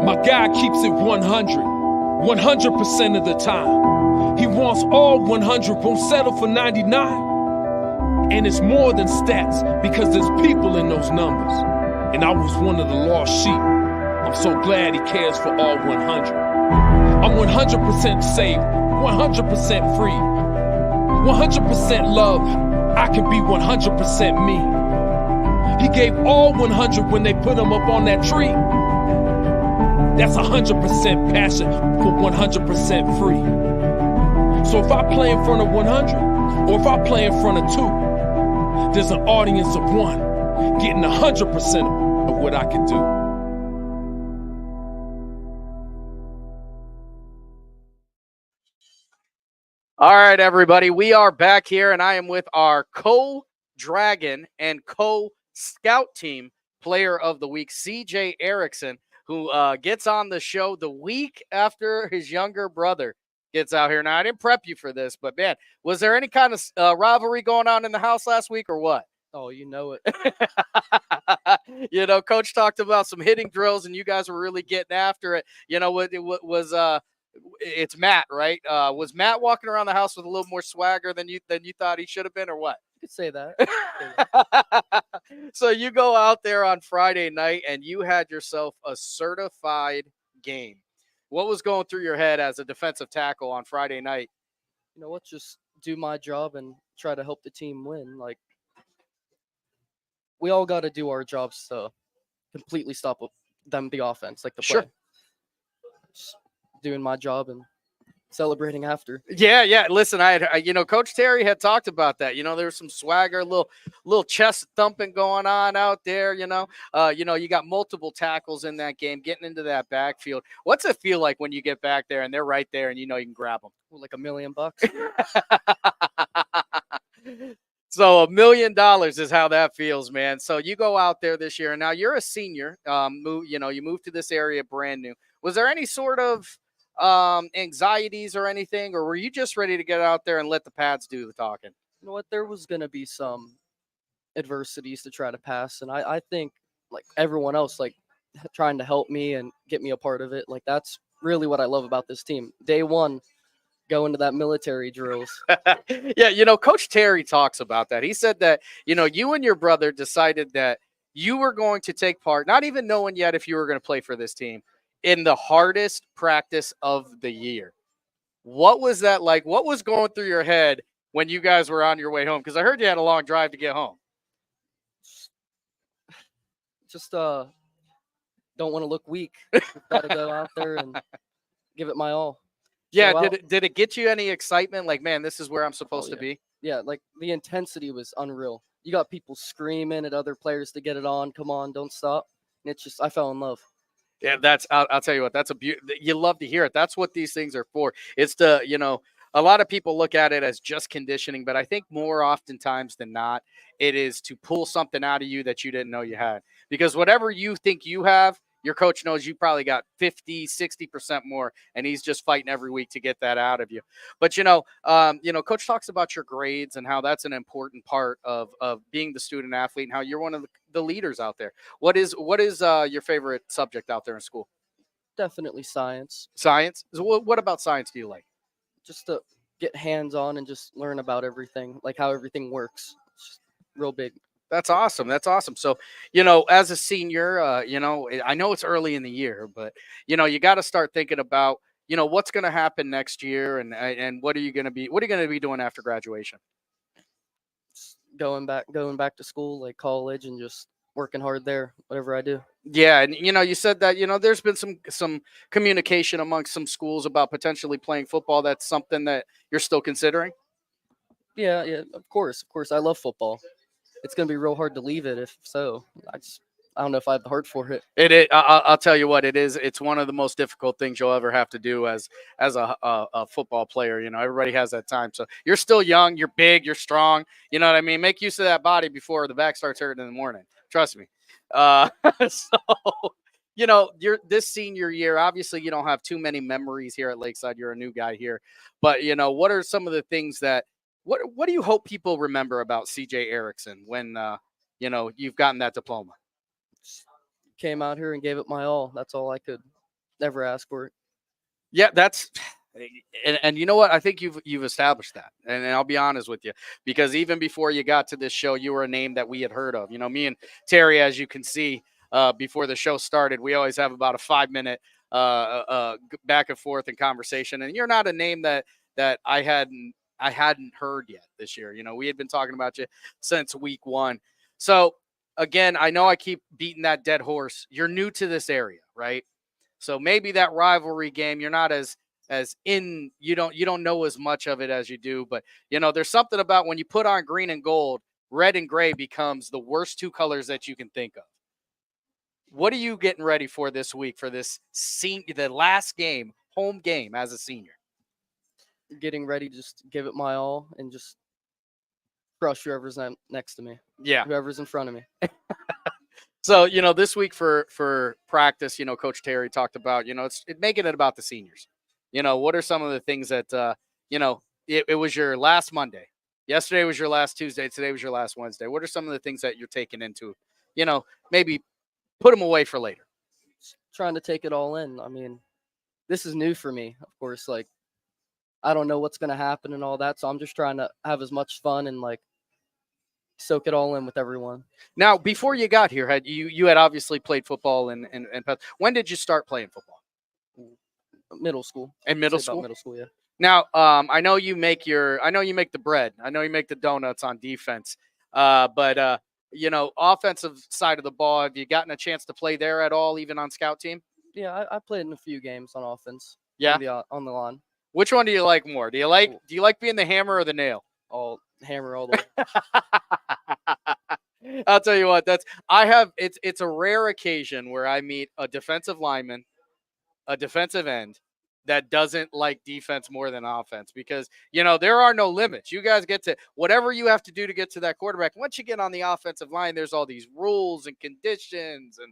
My guy keeps it 100% of the time. He wants all 100, won't settle for 99. And it's more than stats because there's people in those numbers. And I was one of the lost sheep. I'm so glad he cares for all 100. I'm 100% saved, 100% free, 100% love. I can be 100% me. He gave all 100 when they put him up on that tree. That's 100% passion for 100% free. So if I play in front of 100, or if I play in front of 2, there's an audience of 1 getting 100% of what I can do. All right, everybody, we are back here, and I am with our co-Dragon and co-Scout team player of the week, CJ Erickson, who gets on the show the week after his younger brother gets out here. Now, I didn't prep you for this, but, man, was there any kind of rivalry going on in the house last week or what? Oh, you know it. You know, Coach talked about some hitting drills, and you guys were really getting after it. You know, what was it's Matt, right? Was Matt walking around the house with a little more swagger than you thought he should have been, or what? You could say that. So you go out there on Friday night, and you had yourself a certified game. What was going through your head as a defensive tackle on Friday night? You know what? Just do my job and try to help the team win. Like, we all got to do our jobs to completely stop them, the offense, like the play. Sure. Just doing my job and celebrating after. Yeah. Listen, Coach Terry had talked about that. You know, there's some swagger, little chest thumping going on out there. You got multiple tackles in that game, getting into that backfield. What's it feel like when you get back there and they're right there and you can grab them? Well, like $1 million. So $1 million is how that feels, man. So you go out there this year, and now you're a senior. You moved to this area brand new. Was there any sort of anxieties or anything, or were you just ready to get out there and let the pads do the talking? You know what? There was going to be some adversities to try to pass, and I think, like everyone else, like trying to help me and get me a part of it. Like, that's really what I love about this team. Day one, go into that military drills. Yeah, Coach Terry talks about that. He said that, you and your brother decided that you were going to take part, not even knowing yet if you were going to play for this team, in the hardest practice of the year. What was that like? What was going through your head when you guys were on your way home? Because I heard you had a long drive to get home. Just don't want to look weak. Got to go out there and give it my all. Yeah, did it get you any excitement? Like, man, this is where I'm supposed to be? Yeah, like the intensity was unreal. You got people screaming at other players to get it on. Come on, don't stop. And it's just, I fell in love. Yeah, I'll tell you what, that's you love to hear it. That's what these things are for. It's to, a lot of people look at it as just conditioning, but I think more oftentimes than not, it is to pull something out of you that you didn't know you had. Because whatever you think you have, your coach knows you probably got 50, 60% more, and he's just fighting every week to get that out of you. But coach talks about your grades and how that's an important part of being the student athlete and how you're one of the leaders out there. What is your favorite subject out there in school? Definitely science. Science. So what about science do you like? Just to get hands on and just learn about everything, like how everything works. It's just real big. That's awesome. That's awesome. So, as a senior, I know it's early in the year, but you got to start thinking about, what's going to happen next year, and what are you going to be doing after graduation? Just going back to school, like college, and just working hard there, whatever I do. Yeah, and you said that there's been some communication amongst some schools about potentially playing football. That's something that you're still considering. Yeah, yeah, of course. I love football. It's gonna be real hard to leave it if so. I don't know if I have the heart for it. I'll tell you what it is. It's one of the most difficult things you'll ever have to do as a football player. Everybody has that time. So you're still young, you're big, you're strong. You know what I mean? Make use of that body before the back starts hurting in the morning. Trust me. So you're this senior year. Obviously, you don't have too many memories here at Lakeside. You're a new guy here, but what are some of the things that what do you hope people remember about CJ Erickson when you've gotten that diploma? Came out here and gave it my all. That's all I could ever ask for. Yeah, that's and you know what? I think you've established that. And I'll be honest with you, because even before you got to this show, you were a name that we had heard of. Me and Terry, as you can see, before the show started, we always have about a 5-minute back and forth in conversation. And you're not a name that I hadn't heard yet this year. We had been talking about you since week 1. So again, I know I keep beating that dead horse. You're new to this area, right? So maybe that rivalry game, you're not as in, you don't know as much of it as you do, but there's something about when you put on green and gold, red and gray becomes the worst 2 colors that you can think of. What are you getting ready for this week for this the last game, home game as a senior? Getting ready to just give it my all and just crush whoever's next to me. Yeah. Whoever's in front of me. So, this week for practice, Coach Terry talked about, it's making it about the seniors. What are some of the things that, it was your last Monday. Yesterday was your last Tuesday. Today was your last Wednesday. What are some of the things that you're taking into, maybe put them away for later? Trying to take it all in. I mean, this is new for me, of course. Like, I don't know what's going to happen and all that. So I'm just trying to have as much fun and soak it all in with everyone. Now, before you got here, you had obviously played football and when did you start playing football? Middle school. In middle school? Middle school, yeah. Now, I know you make the bread. I know you make the donuts on defense. But offensive side of the ball, have you gotten a chance to play there at all, even on scout team? Yeah, I played in a few games on offense. Yeah. On the lawn. Which one do you like more? Do you like being the hammer or the nail? Hammer all the way. I'll tell you what, it's a rare occasion where I meet a defensive lineman, a defensive end that doesn't like defense more than offense, because there are no limits. You guys get to whatever you have to do to get to that quarterback. Once you get on the offensive line, there's all these rules and conditions, and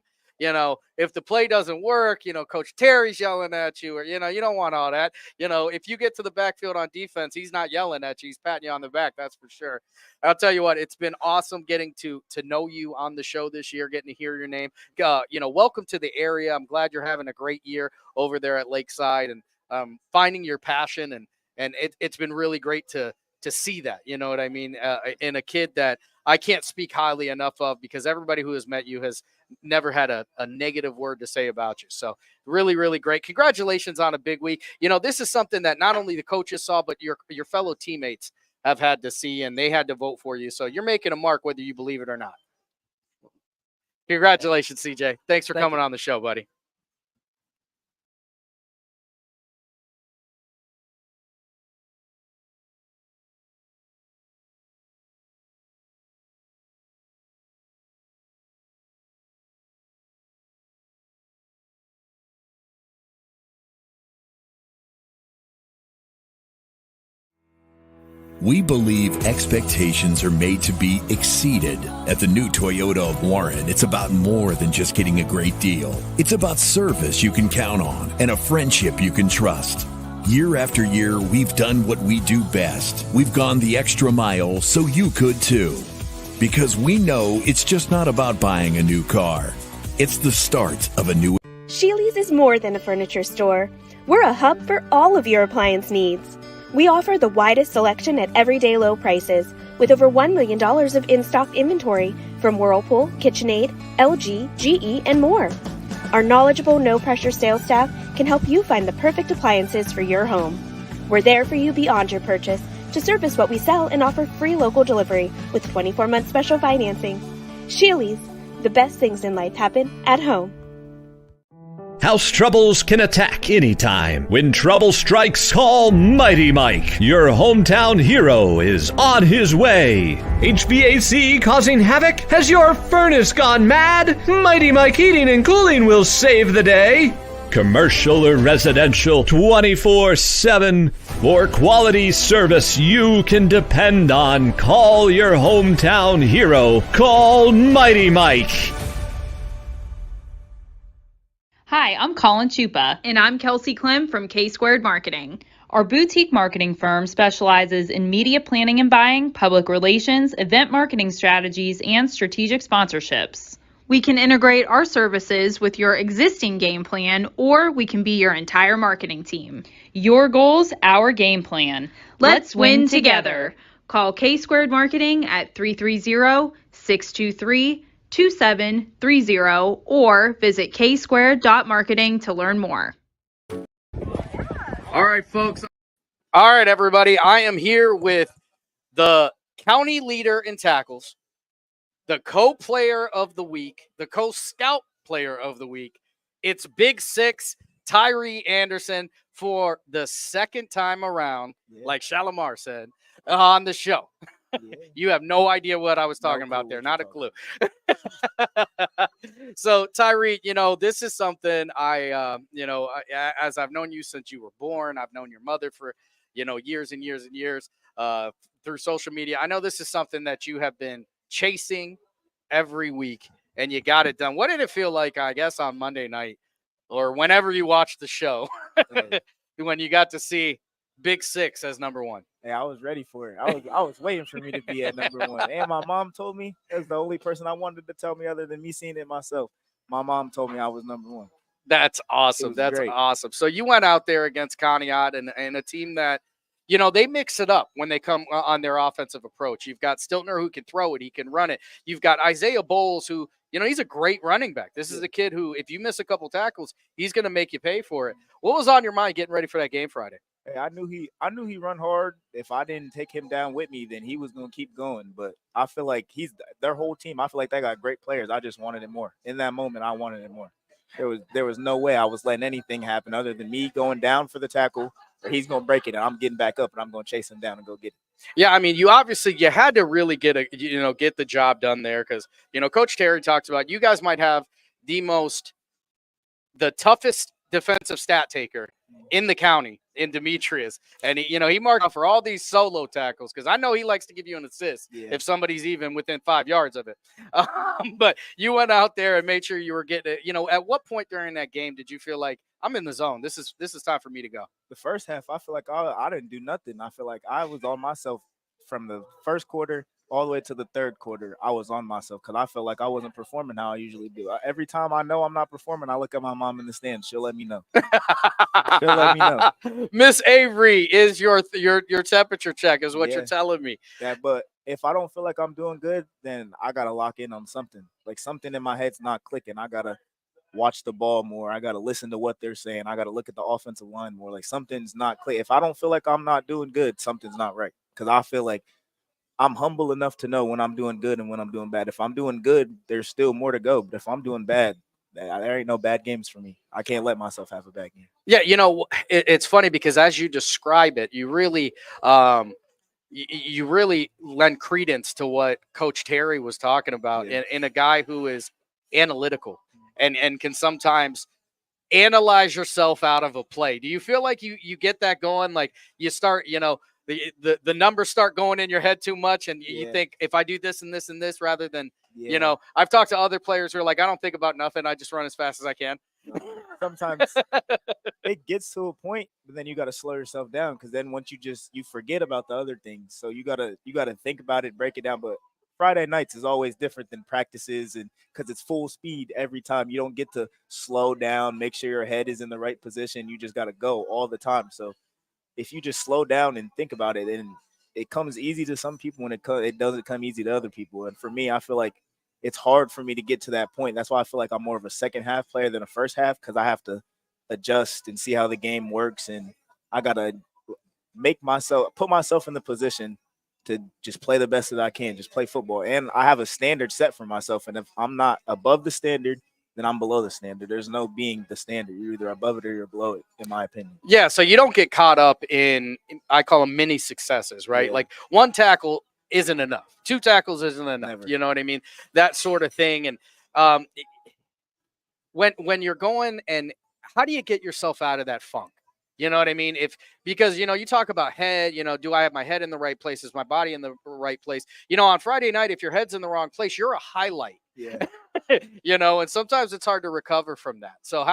if the play doesn't work, Coach Terry's yelling at you, or you don't want all that. If you get to the backfield on defense, he's not yelling at you, he's patting you on the back, that's for sure. I'll tell you what, it's been awesome getting to know you on the show this year, getting to hear your name. Welcome to the area. I'm glad you're having a great year over there at Lakeside, and finding your passion, and it's been really great to see that, you know what I mean, in a kid that I can't speak highly enough of, because everybody who has met you has never had a negative word to say about you. So really, really great. Congratulations on a big week. This is something that not only the coaches saw, but your fellow teammates have had to see, and they had to vote for you. So you're making a mark, whether you believe it or not. Congratulations, CJ. Thanks for coming on the show, buddy. We believe expectations are made to be exceeded. At the new Toyota of Warren, it's about more than just getting a great deal. It's about service you can count on and a friendship you can trust. Year after year, we've done what we do best. We've gone the extra mile so you could too. Because we know it's just not about buying a new car. It's the start of a new... Sheely's is more than a furniture store. We're a hub for all of your appliance needs. We offer the widest selection at everyday low prices, with over $1 million of in-stock inventory from Whirlpool, KitchenAid, LG, GE, and more. Our knowledgeable, no-pressure sales staff can help you find the perfect appliances for your home. We're there for you beyond your purchase to service what we sell and offer free local delivery with 24-month special financing. Sheely's, the best things in life happen at home. House troubles can attack anytime. When trouble strikes, call Mighty Mike. Your hometown hero is on his way. HVAC causing havoc? Has your furnace gone mad? Mighty Mike Heating and Cooling will save the day. Commercial or residential, 24/7. For quality service you can depend on. Call your hometown hero. Call Mighty Mike. Hi, I'm Colin Chupa. And I'm Kelsey Clem from K-Squared Marketing. Our boutique marketing firm specializes in media planning and buying, public relations, event marketing strategies, and strategic sponsorships. We can integrate our services with your existing game plan, or we can be your entire marketing team. Your goals, our game plan. Let's win together. Call K-Squared Marketing at 330-623-2730 or visit ksquared.marketing to learn more. All right, folks. All right, everybody. I am here with the county leader in tackles, the co-player of the week, the co-scout player of the week. It's Big Six, Tyree Anderson, for the second time around, like Shalimar said, on the show. You have no idea what I was talking about there. Not a clue. So, Tyree, this is something as I've known you since you were born, I've known your mother for, years and years and years through social media. I know this is something that you have been chasing every week, and you got it done. What did it feel like, I guess, on Monday night or whenever you watched the show when you got to see Big Six as number one? Hey, I was ready for it. I was waiting for me to be at number one. And my mom told me, that's the only person I wanted to tell me other than me seeing it myself. My mom told me I was number one. That's awesome. That's great. awesome. So you went out there against Conneaut and a team that, they mix it up when they come on their offensive approach. You've got Stiltner who can throw it. He can run it. You've got Isaiah Bowles who, he's a great running back. This is a kid who, if you miss a couple tackles, he's going to make you pay for it. What was on your mind getting ready for that game Friday? Hey, I knew he run hard. If I didn't take him down with me, then he was going to keep going. But I feel like their whole team. I feel like they got great players. I just wanted it more. In that moment, I wanted it more. There was no way I was letting anything happen other than me going down for the tackle, or he's going to break it, and I'm getting back up, and I'm going to chase him down and go get it. Yeah, I mean, you had to really get the job done there because, Coach Terry talks about you guys might have the toughest defensive stat taker in the county in Demetrius. And he marked out for all these solo tackles because I know he likes to give you an assist if somebody's even within 5 yards of it. But you went out there and made sure you were getting it. At what point during that game did you feel like I'm in the zone? This is time for me to go? The first half, I feel like I didn't do nothing. I feel like I was on myself from the first quarter all the way to the third quarter. I was on myself because I felt like I wasn't performing how I usually do. Every time I know I'm not performing, I look at my mom in the stands. She'll let me know. She'll let me know. Miss Avery is your temperature check is what you're telling me. Yeah, but if I don't feel like I'm doing good, then I got to lock in on something. Like something in my head's not clicking. I got to watch the ball more. I got to listen to what they're saying. I got to look at the offensive line more. Like something's not clear. If I don't feel like I'm not doing good, something's not right. Because I feel like I'm humble enough to know when I'm doing good and when I'm doing bad. If I'm doing good, there's still more to go. But if I'm doing bad, there ain't no bad games for me. I can't let myself have a bad game. Yeah, it's funny because as you describe it, you really lend credence to what Coach Terry was talking about in a guy who is analytical and can sometimes analyze yourself out of a play. Do you feel like you get that going? Like you start, the numbers start going in your head too much, and you think, if I do this and this and this rather than I've talked to other players who are like, I don't think about nothing, I just run as fast as I can. Sometimes it gets to a point, but then you got to slow yourself down, because then once you forget about the other things. So you gotta think about it, break it down. But Friday nights is always different than practices, and because it's full speed every time, you don't get to slow down, make sure your head is in the right position. You just got to go all the time. So if you just slow down and think about it, and it comes easy to some people, when it doesn't come easy to other people. And for me, I feel like it's hard for me to get to that point. That's why I feel like I'm more of a second half player than a first half, because I have to adjust and see how the game works, and I gotta put myself in the position to just play the best that I can, just play football. And I have a standard set for myself, and if I'm not above the standard, then I'm below the standard. There's no being the standard. You're either above it or you're below it, in my opinion. Yeah, so you don't get caught up in I call them mini successes, right? Yeah. Like one tackle isn't enough. 2 tackles isn't enough. Never. You know what I mean? That sort of thing. And when you're going, and how do you get yourself out of that funk? You know what I mean? Because you talk about head, do I have my head in the right place? Is my body in the right place? On Friday night, if your head's in the wrong place, you're a highlight. Yeah. And sometimes it's hard to recover from that. So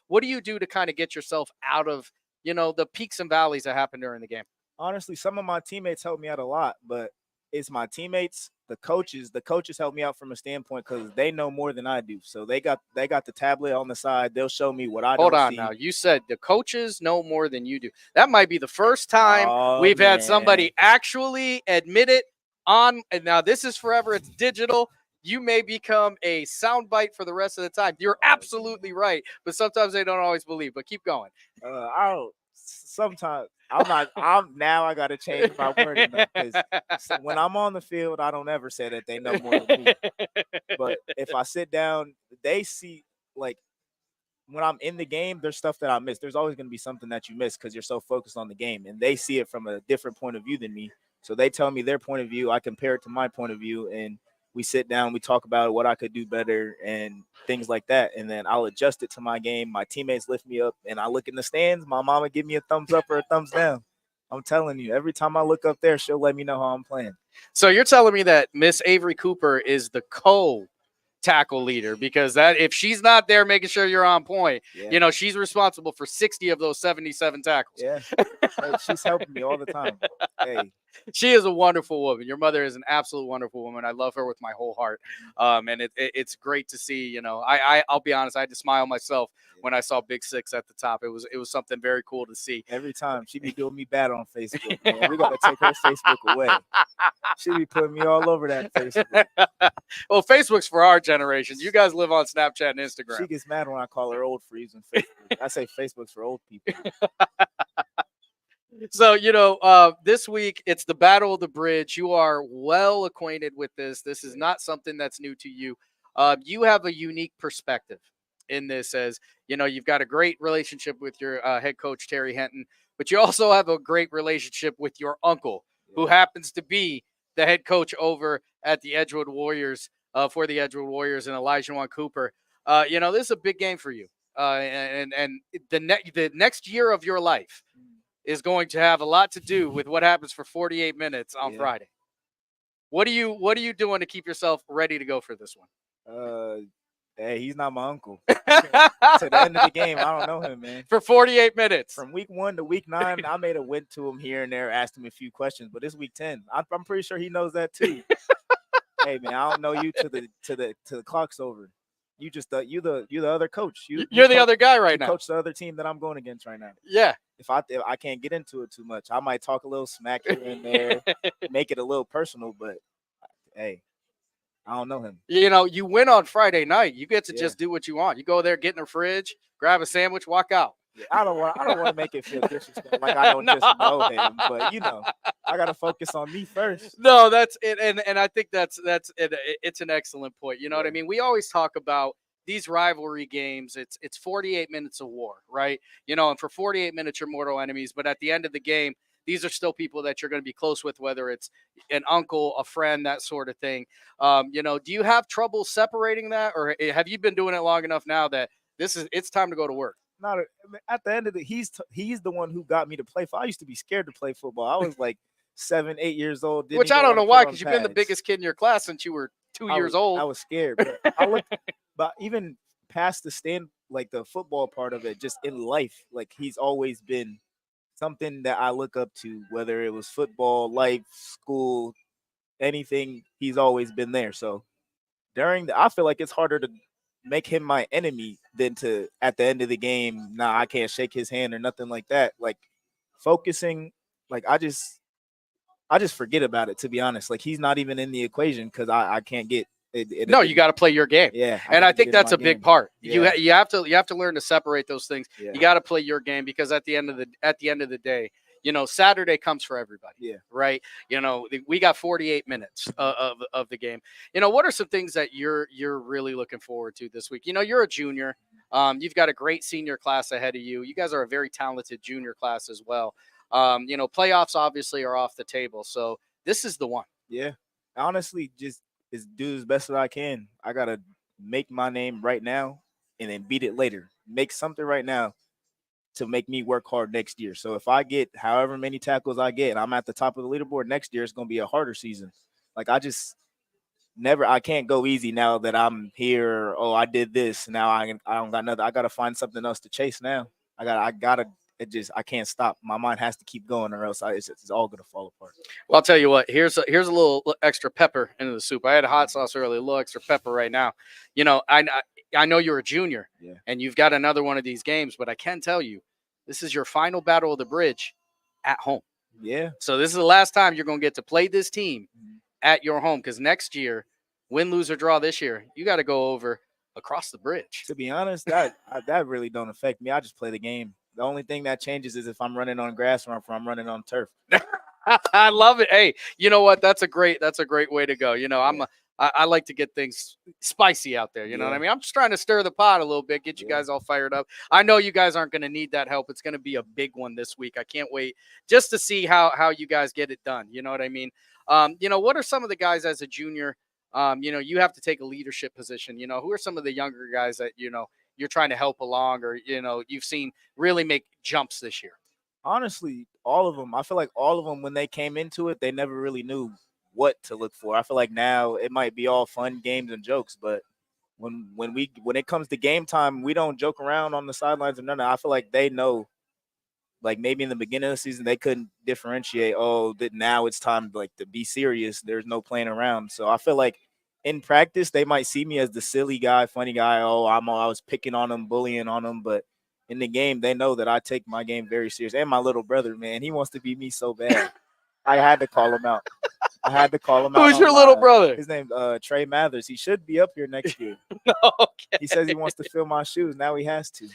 what do you do to kind of get yourself out of, the peaks and valleys that happen during the game? Honestly, some of my teammates help me out a lot, but it's my teammates, the coaches. The coaches help me out from a standpoint because they know more than I do. So they got the tablet on the side. They'll show me what I don't Hold on see. now. You said the coaches know more than you do. That might be the first time we've had somebody actually admit it on. And now this is forever. It's digital. You may become a soundbite for the rest of the time. You're absolutely right, but sometimes they don't always believe. But keep going. Sometimes now I got to change my wording, because when I'm on the field, I don't ever say that they know more than me. But if I sit down, they see, like, when I'm in the game, there's stuff that I miss. There's always going to be something that you miss because you're so focused on the game, and they see it from a different point of view than me. So they tell me their point of view. I compare it to my point of view, and we sit down, we talk about what I could do better and things like that. And then I'll adjust it to my game. My teammates lift me up, and I look in the stands. My mama give me a thumbs up or a thumbs down. I'm telling you, every time I look up there, she'll let me know how I'm playing. So you're telling me that Miss Avery Cooper is the tackle leader, because that if she's not there making sure you're on point, she's responsible for 60 of those 77 tackles. Yeah. She's helping me all the time. Hey. She is a wonderful woman. Your mother is an absolute wonderful woman. I love her with my whole heart. And it's great to see, I'll be honest, I had to smile myself when I saw Big Six at the top. It was something very cool to see. Every time she be doing me bad on Facebook, man. We got to take her Facebook away. She be putting me all over that Facebook. Well, Facebook's for our generation. You guys live on Snapchat and Instagram. She gets mad when I call her old for using Facebook. I say Facebook's for old people. So, this week it's the Battle of the Bridge. You are well acquainted with this. This is not something that's new to you. You have a unique perspective in this, as you've got a great relationship with your head coach, Terry Henton, but you also have a great relationship with your uncle, who happens to be the head coach over at the Edgewood Warriors, for the Edgewood Warriors, and Elijah Cooper. This is a big game for you. And the next year of your life is going to have a lot to do with what happens for 48 minutes on Friday. What are you doing to keep yourself ready to go for this one? Hey, he's not my uncle. To the end of the game, I don't know him, man. For 48 minutes. From week 1 to week 9, I made a went to him here and there, asked him a few questions, but it's week 10. I'm pretty sure he knows that too. Hey, man, I don't know you to the clock's over. You just you the other coach. You're the other guy right now. Coach the other team that I'm going against right now. Yeah. If I can't get into it too much, I might talk a little smack here and there, make it a little personal. But hey, I don't know him. You win on Friday night. You get to just do what you want. You go there, get in the fridge, grab a sandwich, walk out. Yeah, I don't want to make it feel disrespectful, like I don't just know him. But I got to focus on me first. No, that's it, and I think that's it. It's an excellent point. You know what I mean? We always talk about these rivalry games. It's 48 minutes of war, right? And for 48 minutes you're mortal enemies, but at the end of the game, these are still people that you're going to be close with, whether it's an uncle, a friend, that sort of thing. Do you have trouble separating that, or have you been doing it long enough now that it's time to go to work? not at the end of the he's the one who got me to play. I used to be scared to play football. I was like 7, 8 years old. Which I don't know why, because you've been the biggest kid in your class since you were 2 years old. I was scared. But but even past the football part of it, just in life, like he's always been something that I look up to, whether it was football, life, school, anything. He's always been there. So I feel like it's harder to make him my enemy than to at the end of the game. Nah, I can't shake his hand or nothing like that. Like focusing, like I just forget about it, to be honest. Like he's not even in the equation because I can't get it. No, you got to play your game. Yeah, and I think that's a big part. Yeah. You have to learn to separate those things. Yeah. You got to play your game, because at the end of the day, you know, Saturday comes for everybody. Yeah. Right. You know, we got 48 minutes of the game. You know, what are some things that you're really looking forward to this week? You know, you're a junior. You've got a great senior class ahead of you. You guys are a very talented junior class as well. You know, playoffs obviously are off the table. So this is the one. Yeah. Honestly, just do as best as I can. I got to make my name right now and then beat it later. Make something right now to make me work hard next year. So if I get however many tackles I get and I'm at the top of the leaderboard next year, it's going to be a harder season. Like I can't go easy now that I'm here. Oh, I did this. Now I don't got nothing. I got to find something else to chase now. I can't stop. My mind has to keep going, or else it's all going to fall apart. Well, I'll tell you what, here's a little extra pepper into the soup. I had a hot sauce earlier, a little extra pepper right now. You know, I know you're a junior, and you've got another one of these games, but I can tell you, this is your final battle of the bridge at home. Yeah. So this is the last time you're going to get to play this team at your home, because next year, win, lose, or draw this year, you got to go over across the bridge. To be honest, that really don't affect me. I just play the game. The only thing that changes is if I'm running on grass or if I'm running on turf. I love it. Hey, you know what? That's a great way to go. You know, I like to get things spicy out there. You know what I mean? I'm just trying to stir the pot a little bit, get you guys all fired up. I know you guys aren't going to need that help. It's going to be a big one this week. I can't wait just to see how you guys get it done. You know what I mean? You know, what are some of the guys as a junior? You know, you have to take a leadership position. You know, who are some of the younger guys that, you know, you're trying to help along, or, you know, you've seen really make jumps this year? Honestly, all of them. I feel like all of them, when they came into it, they never really knew what to look for. I feel like now it might be all fun games and jokes, but when it comes to game time, we don't joke around on the sidelines or none of that. I feel like they know, like maybe in the beginning of the season, they couldn't differentiate, that now it's time to be serious. There's no playing around. So I feel like in practice, they might see me as the silly guy, funny guy. I was picking on them, bullying on them. But in the game, they know that I take my game very serious. And my little brother, man, he wants to be me so bad. I had to call him out. Who's your little brother? His name Trey Mathers. He should be up here next year. Okay. He says he wants to fill my shoes. Now he has to.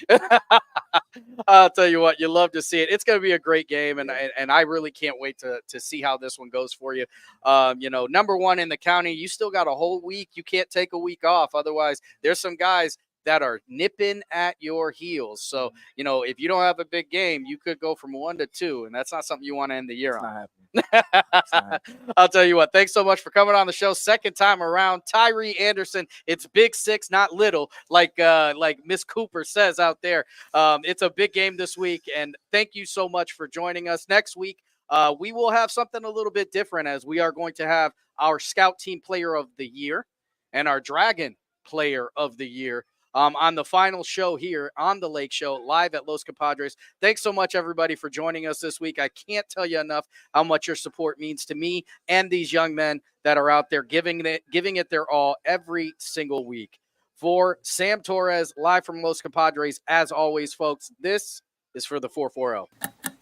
I'll tell you what, you love to see it. It's going to be a great game, and I really can't wait to see how this one goes for you. You know, number one in the county, you still got a whole week. You can't take a week off. Otherwise, there's some guys that are nipping at your heels. So, you know, if you don't have a big game, you could go from 1 to 2, and that's not something you want to end the year on. I'll tell you what, thanks so much for coming on the show. Second time around, Tyree Anderson. It's big 6, not little, like Miss Cooper says out there. It's a big game this week, and thank you so much for joining us. Next week, we will have something a little bit different, as we are going to have our Scout Team Player of the Year and our Dragon Player of the Year on the final show here on the Lake Show, live at Los Compadres. Thanks so much, everybody, for joining us this week. I can't tell you enough how much your support means to me and these young men that are out there giving it their all every single week. For Sam Torres, live from Los Compadres, as always, folks, this is for the 440.